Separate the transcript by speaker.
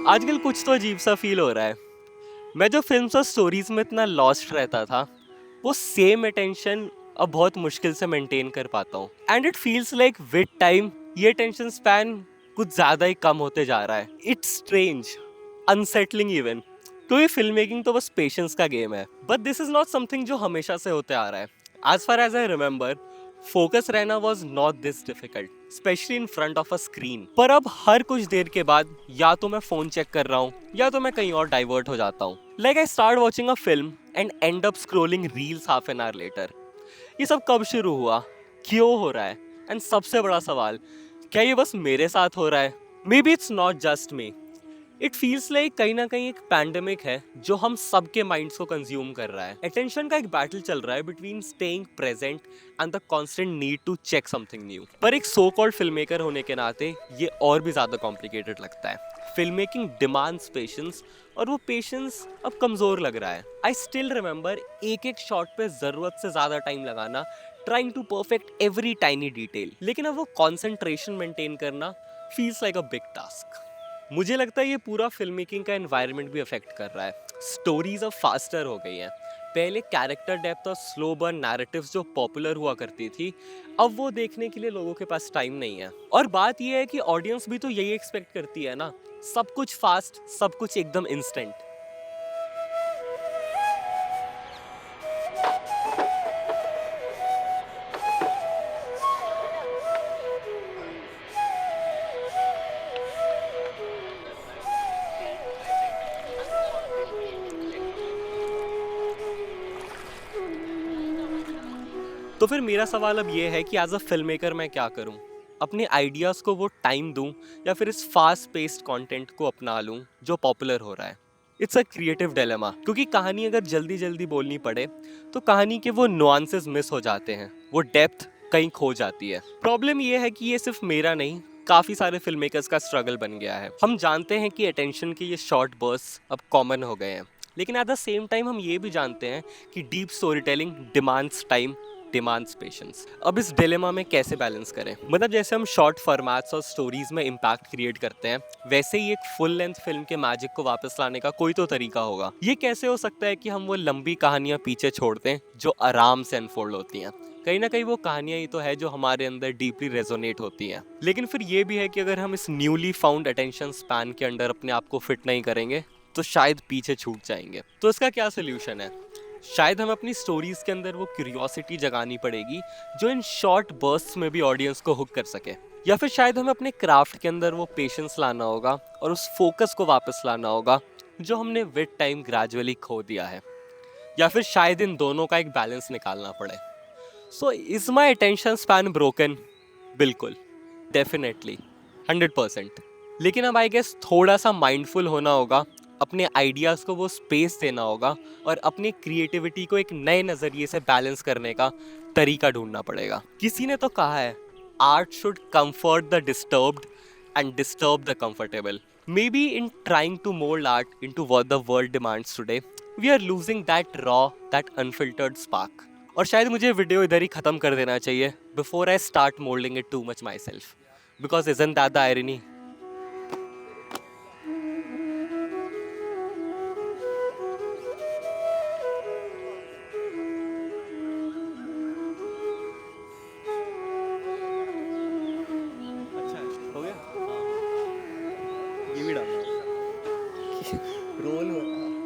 Speaker 1: आजकल कुछ तो अजीब सा फील हो रहा है। मैं जो फिल्म्स और स्टोरीज में इतना लॉस्ट रहता था, वो सेम अटेंशन अब बहुत मुश्किल से मेंटेन कर पाता हूँ। And it feels like with time ये अटेंशन स्पैन कुछ ज़्यादा ही कम होते जा रहा है। इट्स स्ट्रेंज, अनसेटलिंग इवन, क्योंकि फिल्म मेकिंग तो बस पेशेंस का गेम है। But this is not something जो हमेशा से होते आ रहा है। As far as I remember, focus रहना was not this difficult, especially in front of a screen. पर अब हर कुछ देर के बाद या तो मैं फोन चेक कर रहा हूँ या तो मैं कहीं और डाइवर्ट हो जाता हूँ। Like I start watching a film and and up scrolling reels half an hour later. ये सब कब शुरू हुआ, क्यों हो रहा है, एंड सबसे बड़ा सवाल, क्या ये बस मेरे साथ हो रहा है? May be it's not just me. It feels like कहीं ना कहीं एक पैंडेमिक है जो हम सबके माइंड्स को कंज्यूम कर रहा है। अटेंशन का एक बैटल चल रहा है between staying present and the constant need to check something new. पर एक सो कॉल्ड फिल्म मेकर होने के नाते ये और भी ज्यादा कॉम्प्लिकेटेड लगता है। फिल्म मेकिंग डिमांड्स पेशेंस, और वो पेशेंस अब कमजोर लग रहा है। आई स्टिल रिमेंबर एक एक शॉट पे जरूरत से ज्यादा टाइम लगाना, trying to perfect every tiny detail. लेकिन अब वो कॉन्सेंट्रेशन मेंटेन करना feels like a big task. मुझे लगता है ये पूरा फिल्म मेकिंग का एनवायरनमेंट भी अफेक्ट कर रहा है। स्टोरीज अब फास्टर हो गई हैं। पहले कैरेक्टर डेप्थ और स्लो बर्न नैरेटिव्स जो पॉपुलर हुआ करती थी, अब वो देखने के लिए लोगों के पास टाइम नहीं है। और बात ये है कि ऑडियंस भी तो यही एक्सपेक्ट करती है ना, सब कुछ फास्ट, सब कुछ एकदम इंस्टेंट। तो फिर मेरा सवाल अब ये है कि एज अ फिल्म मेकर मैं क्या करूं? अपने आइडियाज़ को वो टाइम दूं या फिर इस फास्ट पेस्ड कंटेंट को अपना लूं जो पॉपुलर हो रहा है? इट्स अ क्रिएटिव डिलेमा, क्योंकि कहानी अगर जल्दी जल्दी बोलनी पड़े तो कहानी के वो नुआंसेस मिस हो जाते हैं, वो डेप्थ कहीं खो जाती है। प्रॉब्लम ये है कि ये सिर्फ मेरा नहीं, काफ़ी सारे फिल्म मेकर्स का स्ट्रगल बन गया है। हम जानते हैं कि अटेंशन के ये शॉर्ट बर्स्ट अब कॉमन हो गए हैं, लेकिन एट द सेम टाइम हम ये भी जानते हैं कि deep story telling demands time, demands patience. अब इस डिलेमा में कैसे बैलेंस करें? मतलब जैसे हम शॉर्ट फॉर्मेट्स और स्टोरीज में इम्पैक्ट क्रिएट करते हैं, वैसे ही एक फुल लेंथ फिल्म के मैजिक को वापस लाने का कोई तो तरीका होगा। ये कैसे हो सकता है कि हम वो लंबी कहानियां पीछे छोड़ दें जो आराम से अनफोल्ड होती हैं? कहीं ना कहीं वो कहानियां ही तो है जो हमारे अंदर डीपली रेजोनेट होती हैं। लेकिन फिर ये भी है कि अगर हम इस न्यूली फाउंड अटेंशन स्पैन के अंडर अपने आप को फिट नहीं करेंगे तो शायद पीछे छूट जाएंगे। तो इसका क्या सोल्यूशन है? शायद हमें अपनी स्टोरीज के अंदर वो क्यूरियोसिटी जगानी पड़ेगी जो इन शॉर्ट बर्स्ट्स में भी ऑडियंस को हुक कर सके। या फिर शायद हमें अपने क्राफ्ट के अंदर वो पेशेंस लाना होगा और उस फोकस को वापस लाना होगा जो हमने विद टाइम ग्रेजुअली खो दिया है। या फिर शायद इन दोनों का एक बैलेंस निकालना पड़े। So is my attention span broken? बिल्कुल, डेफिनेटली, 100%। लेकिन अब आई गेस थोड़ा सा माइंडफुल होना होगा, अपने आइडियाज़ को वो स्पेस देना होगा और अपनी क्रिएटिविटी को एक नए नज़रिए से बैलेंस करने का तरीका ढूंढना पड़ेगा। किसी ने तो कहा है, art should comfort the disturbed and disturb the comfortable. Maybe in trying to mould art into what the world demands today, we are losing that raw, that unfiltered spark. और शायद मुझे video इधर ही ख़त्म कर देना चाहिए before I start moulding it too much my self, because isn't that the irony? अच्छा है, हो गया? हाँ, ये भी डालना। रोल हो रहा है।